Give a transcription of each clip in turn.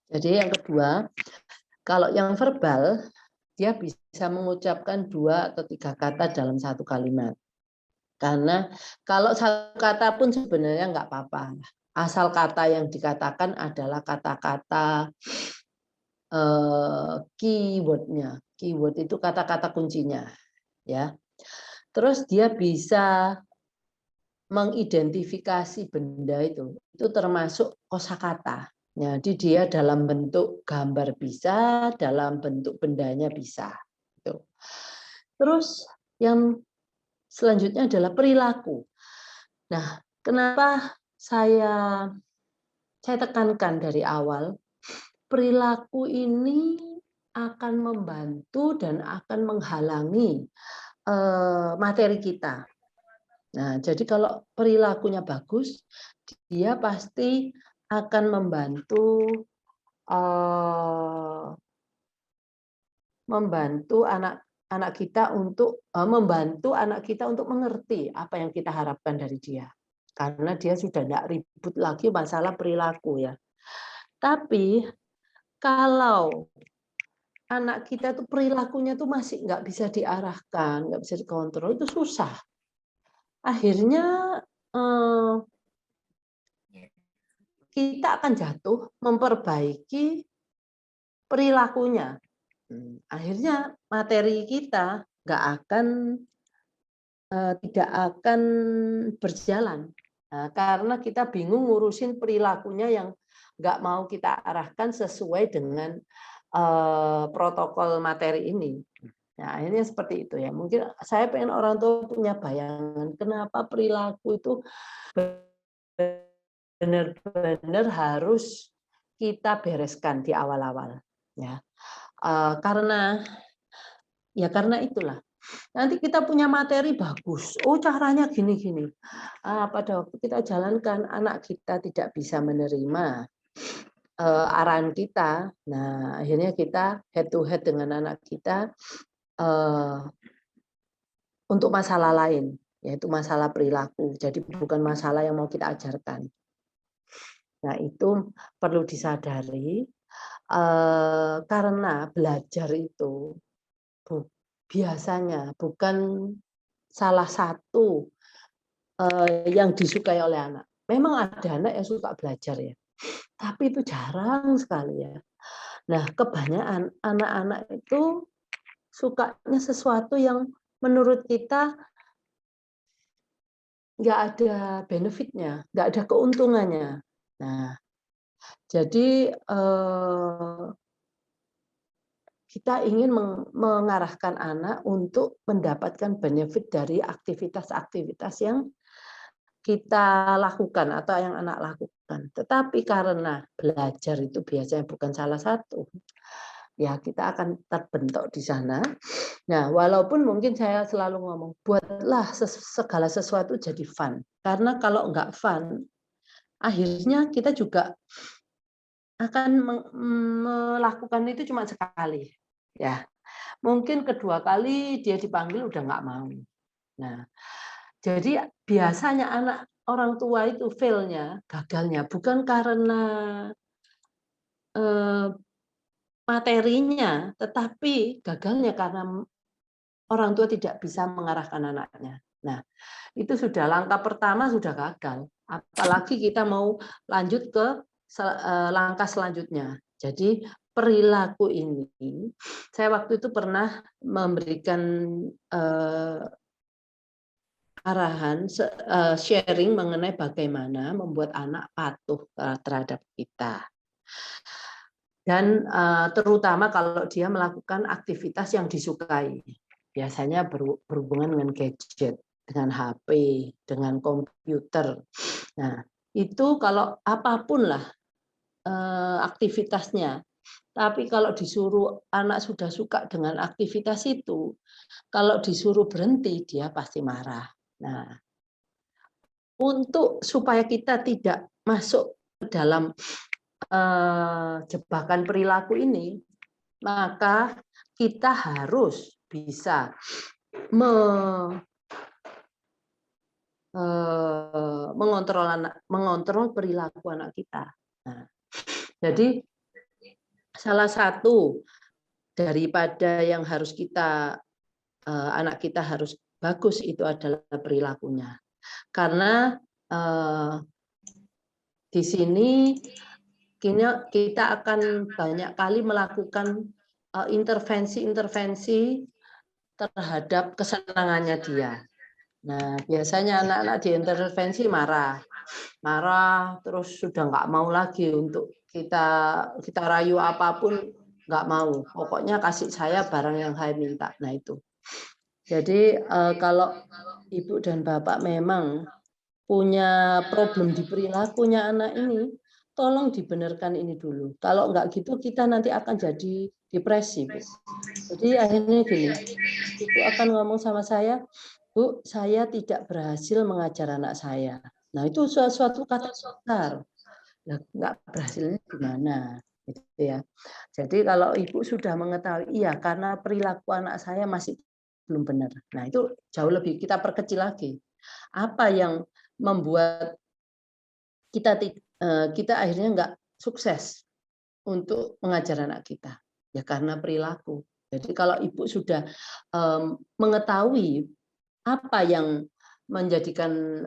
Jadi yang kedua, kalau yang verbal, dia bisa mengucapkan 2 atau 3 kata dalam satu kalimat. Karena kalau satu kata pun sebenarnya nggak apa-apa. Asal kata yang dikatakan adalah kata-kata keyword-nya. Keyword itu kata-kata kuncinya, ya. Terus dia bisa mengidentifikasi benda itu termasuk kosakata. Jadi dia dalam bentuk gambar bisa, dalam bentuk bendanya bisa. Terus yang selanjutnya adalah perilaku. Nah, kenapa saya tekankan dari awal, perilaku ini akan membantu dan akan menghalangi materi kita. Nah, jadi kalau perilakunya bagus, dia pasti akan membantu anak kita untuk mengerti apa yang kita harapkan dari dia. Karena dia sudah tidak ribut lagi masalah perilaku, ya. Tapi kalau anak kita tuh perilakunya tuh masih nggak bisa diarahkan, nggak bisa dikontrol, itu susah. Akhirnya kita akan jatuh memperbaiki perilakunya. Akhirnya materi kita tidak akan berjalan. Nah, karena kita bingung ngurusin perilakunya yang nggak mau kita arahkan sesuai dengan protokol materi ini. Nah, akhirnya seperti itu, ya. Mungkin saya pengen orang tua punya bayangan kenapa perilaku itu benar-benar harus kita bereskan di awal-awal, ya. Karena itulah. Nanti kita punya materi bagus. Oh, caranya gini-gini. Pada waktu kita jalankan, anak kita tidak bisa menerima arahan kita. Nah, akhirnya kita head to head dengan anak kita untuk masalah lain, yaitu masalah perilaku. Jadi bukan masalah yang mau kita ajarkan. Nah, itu perlu disadari karena belajar itu biasanya bukan salah satu yang disukai oleh anak. Memang ada anak yang suka belajar, ya, tapi itu jarang sekali, ya. Nah, kebanyakan anak-anak itu sukanya sesuatu yang menurut kita nggak ada benefitnya, nggak ada keuntungannya. Nah, jadi kita ingin mengarahkan anak untuk mendapatkan benefit dari aktivitas-aktivitas yang kita lakukan atau yang anak lakukan. Tetapi karena belajar itu biasanya bukan salah satu, ya kita akan terbentuk di sana. Nah, walaupun mungkin saya selalu ngomong, buatlah segala sesuatu jadi fun. Karena kalau nggak fun, akhirnya kita juga akan melakukan itu cuma sekali, ya. Mungkin kedua kali dia dipanggil udah nggak mau. Nah, jadi biasanya anak orang tua itu fail-nya, gagalnya bukan karena materinya, tetapi gagalnya karena orang tua tidak bisa mengarahkan anaknya. Nah, itu sudah langkah pertama sudah gagal. Apalagi kita mau lanjut ke langkah selanjutnya. Jadi perilaku ini, saya waktu itu pernah memberikan arahan sharing mengenai bagaimana membuat anak patuh terhadap kita. Dan terutama kalau dia melakukan aktivitas yang disukai. Biasanya berhubungan dengan gadget, dengan HP, dengan komputer. Nah, itu kalau apapun lah aktivitasnya. Tapi kalau disuruh anak sudah suka dengan aktivitas itu, kalau disuruh berhenti, dia pasti marah. Nah, untuk supaya kita tidak masuk ke dalam jebakan perilaku ini, maka kita harus bisa mengontrol perilaku anak kita. Nah, jadi salah satu daripada yang harus kita anak kita harus bagus itu adalah perilakunya. Karena di sini kita akan banyak kali melakukan intervensi-intervensi terhadap kesenangannya dia. Nah, biasanya anak-anak diintervensi marah, terus sudah nggak mau lagi untuk kita rayu apapun, nggak mau. Pokoknya kasih saya barang yang saya minta. Nah itu. Jadi kalau ibu dan bapak memang punya problem di perilakunya anak ini, tolong dibenarkan ini dulu. Kalau nggak gitu kita nanti akan jadi depresi, Bu. Jadi akhirnya gini, ibu akan ngomong sama saya, Bu, saya tidak berhasil mengajar anak saya. Nah itu suatu kata besar. Nah, nggak berhasilnya gimana? Gitu ya. Jadi kalau ibu sudah mengetahui, iya karena perilaku anak saya masih belum benar. Nah itu jauh lebih kita perkecil lagi. Apa yang membuat kita akhirnya nggak sukses untuk mengajar anak kita? Ya karena perilaku. Jadi kalau ibu sudah mengetahui apa yang menjadikan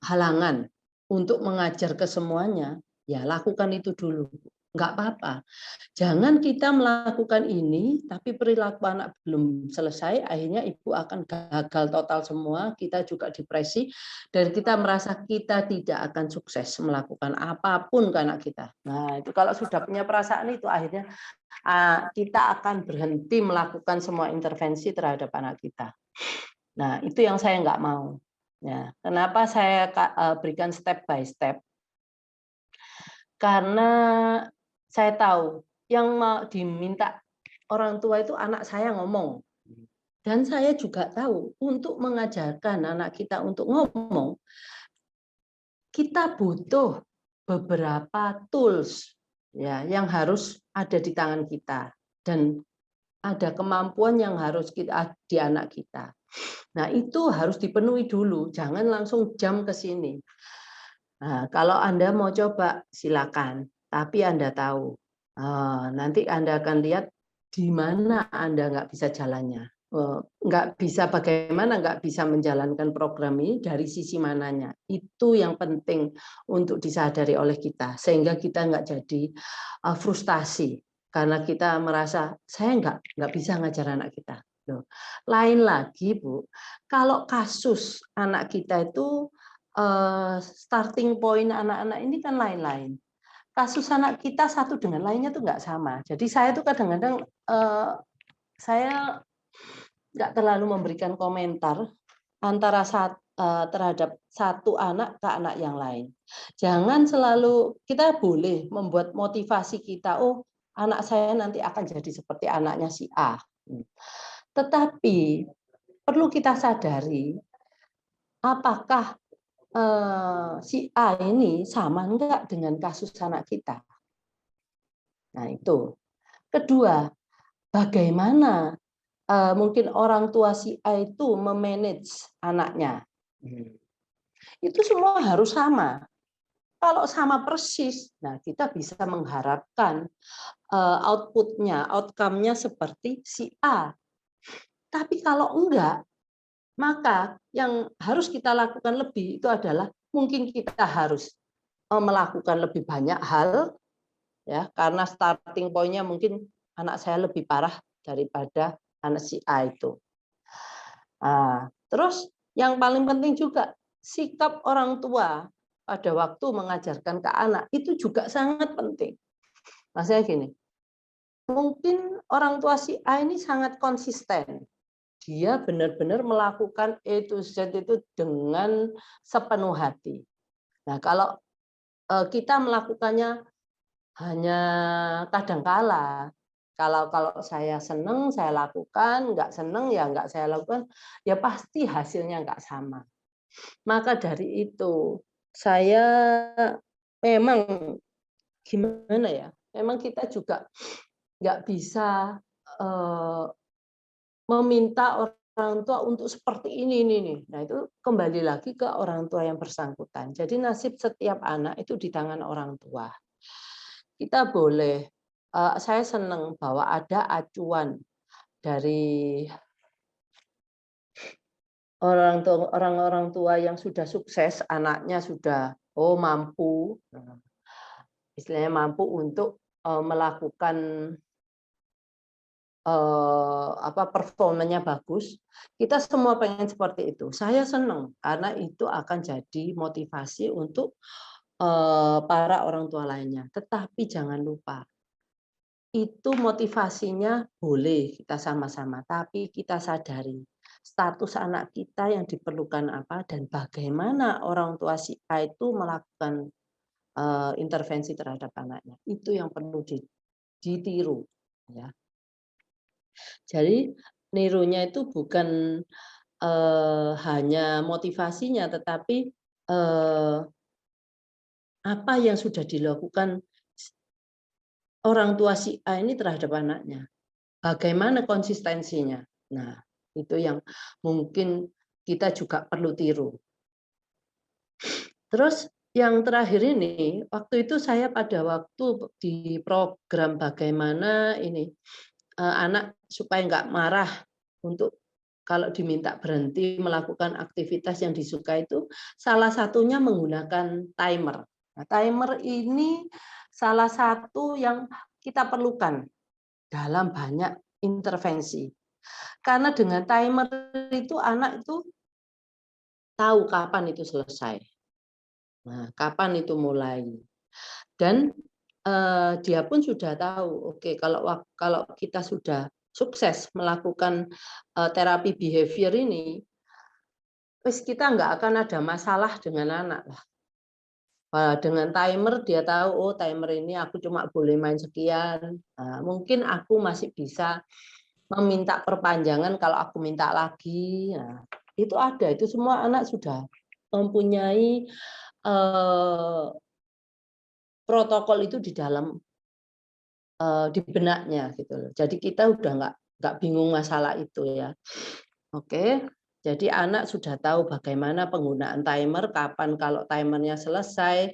halangan untuk mengajar ke semuanya, ya lakukan itu dulu. Nggak apa-apa. Jangan kita melakukan ini, tapi perilaku anak belum selesai, akhirnya ibu akan gagal total semua, kita juga depresi, dan kita merasa kita tidak akan sukses melakukan apapun ke anak kita. Nah, itu kalau sudah punya perasaan itu, akhirnya kita akan berhenti melakukan semua intervensi terhadap anak kita. Nah, itu yang saya nggak mau. Ya, kenapa saya berikan step by step? Karena saya tahu yang mau diminta orang tua itu anak saya ngomong. Dan saya juga tahu untuk mengajarkan anak kita untuk ngomong, kita butuh beberapa tools ya yang harus ada di tangan kita dan ada kemampuan yang harus kita di anak kita. Nah, itu harus dipenuhi dulu, jangan langsung jam ke sini. Nah, kalau Anda mau coba, silakan. Tapi Anda tahu, nanti Anda akan lihat di mana Anda nggak bisa jalannya. Nggak bisa bagaimana nggak bisa menjalankan program ini dari sisi mananya. Itu yang penting untuk disadari oleh kita. Sehingga kita nggak jadi frustasi. Karena kita merasa, saya nggak bisa ngajar anak kita. Loh. Lain lagi, Bu, kalau kasus anak kita itu starting point anak-anak ini kan lain-lain. Kasus anak kita satu dengan lainnya tuh nggak sama. Jadi saya tuh kadang-kadang saya nggak terlalu memberikan komentar antara terhadap satu anak ke anak yang lain. Jangan selalu kita boleh membuat motivasi kita, oh anak saya nanti akan jadi seperti anaknya si A. Tetapi perlu kita sadari apakah si A ini sama enggak dengan kasus anak kita. Nah itu. Kedua, bagaimana mungkin orang tua si A itu memanage anaknya. Itu semua harus sama. Kalau sama persis, nah kita bisa mengharapkan output-nya, outcome-nya seperti si A. Tapi kalau enggak, maka yang harus kita lakukan lebih itu adalah mungkin kita harus melakukan lebih banyak hal ya karena starting point-nya mungkin anak saya lebih parah daripada anak si A itu. Terus yang paling penting juga sikap orang tua pada waktu mengajarkan ke anak itu juga sangat penting. Maksudnya gini, mungkin orang tua si A ini sangat konsisten. Dia benar-benar melakukan A to Z itu dengan sepenuh hati. Nah, kalau kita melakukannya hanya kadangkala, kalau saya senang saya lakukan, nggak senang ya nggak saya lakukan, ya pasti hasilnya nggak sama. Maka dari itu saya memang gimana ya, memang kita juga nggak bisa meminta orang tua untuk seperti ini nih. Nah itu kembali lagi ke orang tua yang bersangkutan. Jadi nasib setiap anak itu di tangan orang tua. kita boleh, saya senang bahwa ada acuan dari orang-orang tua yang sudah sukses, anaknya sudah, mampu, istilahnya mampu untuk, melakukan, performanya bagus, kita semua pengen seperti itu. Saya senang, karena itu akan jadi motivasi untuk, para orang tua lainnya. Tetapi jangan lupa, itu motivasinya boleh kita sama-sama, tapi kita sadari status anak kita yang diperlukan apa dan bagaimana orang tua si A itu melakukan, intervensi terhadap anaknya. Itu yang perlu ditiru, ya. Jadi nirunya itu bukan, hanya motivasinya, tetapi, apa yang sudah dilakukan orang tua si A ini terhadap anaknya. Bagaimana konsistensinya? Nah, itu yang mungkin kita juga perlu tiru. Terus yang terakhir ini, waktu itu saya pada waktu di program bagaimana ini, anak supaya nggak marah untuk kalau diminta berhenti melakukan aktivitas yang disukai itu, salah satunya menggunakan timer. Nah, timer ini salah satu yang kita perlukan dalam banyak intervensi. Karena dengan timer itu anak itu tahu kapan itu selesai. Nah, kapan itu mulai. Dan dia pun sudah tahu, oke kalau kita sudah sukses melakukan terapi behavior ini, wis kita nggak akan ada masalah dengan anak lah. Dengan timer dia tahu, oh timer ini aku cuma boleh main sekian. Nah, mungkin aku masih bisa meminta perpanjangan kalau aku minta lagi. Nah, itu ada, itu semua anak sudah mempunyai protokol itu di dalam di benaknya gitu loh. Jadi kita udah nggak bingung masalah itu ya. Oke, jadi anak sudah tahu bagaimana penggunaan timer, kapan kalau timernya selesai.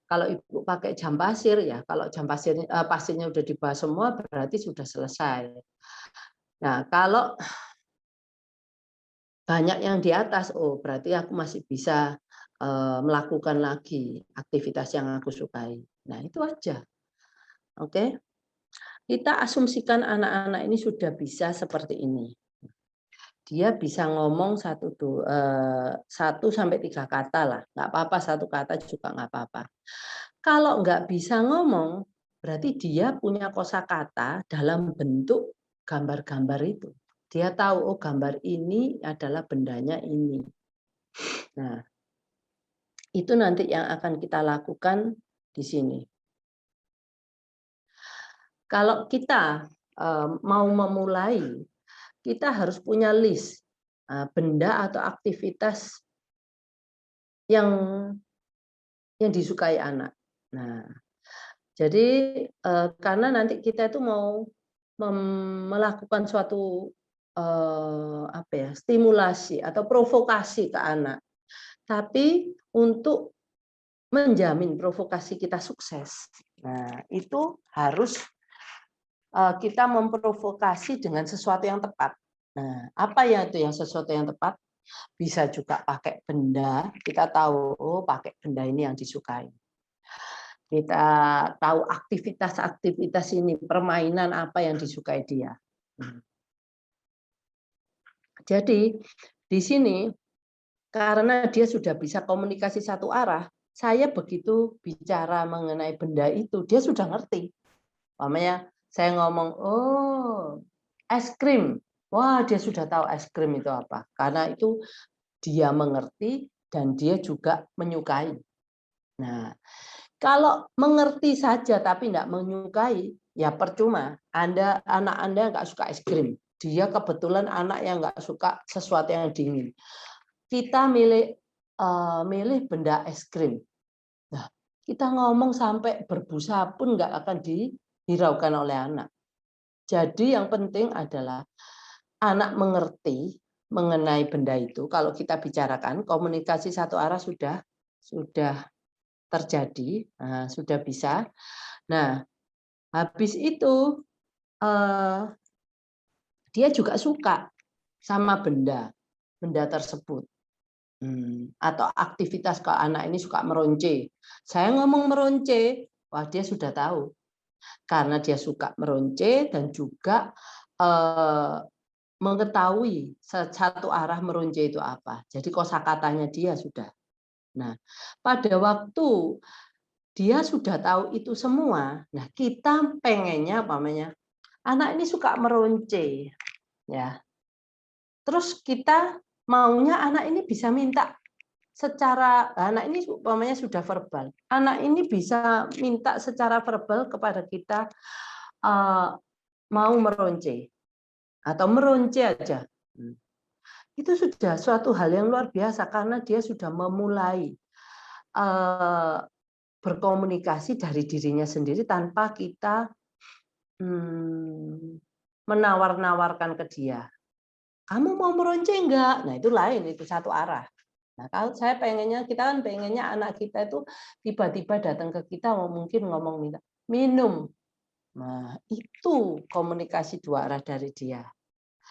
Kalau ibu pakai jam pasir ya, kalau jam pasirnya pasirnya udah dibahas semua berarti sudah selesai. Nah, kalau banyak yang di atas, oh berarti aku masih bisa melakukan lagi aktivitas yang aku sukai. Nah, itu aja. Oke. Kita asumsikan anak-anak ini sudah bisa seperti ini. Dia bisa ngomong 1 sampai 3 kata lah, nggak apa-apa 1 kata juga nggak apa-apa. Kalau nggak bisa ngomong, berarti dia punya kosakata dalam bentuk gambar-gambar itu. Dia tahu, oh gambar ini adalah bendanya ini. Nah, itu nanti yang akan kita lakukan di sini. Kalau kita mau memulai, kita harus punya list benda atau aktivitas yang disukai anak. Nah, jadi karena nanti kita itu mau melakukan suatu stimulasi atau provokasi ke anak. Tapi untuk menjamin provokasi kita sukses. Nah, itu harus kita memprovokasi dengan sesuatu yang tepat. Nah, apa ya itu yang sesuatu yang tepat? Bisa juga pakai benda, kita tahu oh, pakai benda ini yang disukai. Kita tahu aktivitas-aktivitas ini, permainan apa yang disukai dia. Jadi di sini karena dia sudah bisa komunikasi satu arah, saya begitu bicara mengenai benda itu, dia sudah ngerti. Umpamanya saya ngomong, oh es krim. Wah, dia sudah tahu es krim itu apa. Karena itu dia mengerti dan dia juga menyukai. Nah, kalau mengerti saja tapi tidak menyukai, ya percuma. Anak Anda nggak suka es krim. Dia kebetulan anak yang nggak suka sesuatu yang dingin. Kita milih benda es krim. Nah, kita ngomong sampai berbusa pun nggak akan dihiraukan oleh anak. Jadi yang penting adalah anak mengerti mengenai benda itu. Kalau kita bicarakan komunikasi satu arah sudah terjadi, sudah bisa. Nah, habis itu dia juga suka sama benda tersebut. Atau aktivitas kalau anak ini suka meronce. Saya ngomong meronce, wah dia sudah tahu. Karena dia suka meronce dan juga mengetahui satu arah meronce itu apa. Jadi kosakatanya dia sudah. Nah, pada waktu dia sudah tahu itu semua, nah kita pengennya anak ini suka meronce, ya. Terus kita maunya anak ini bisa minta secara, anak ini umpamanya sudah verbal, anak ini bisa minta secara verbal kepada kita mau meronce atau meronce aja. Itu sudah suatu hal yang luar biasa karena dia sudah memulai berkomunikasi dari dirinya sendiri tanpa kita menawar-nawarkan ke dia. Kamu mau meronce enggak? Nah itu lain, itu satu arah. Nah kalau saya pengennya, kita kan pengennya anak kita itu tiba-tiba datang ke kita mungkin ngomong minta minum. Nah itu komunikasi dua arah dari dia.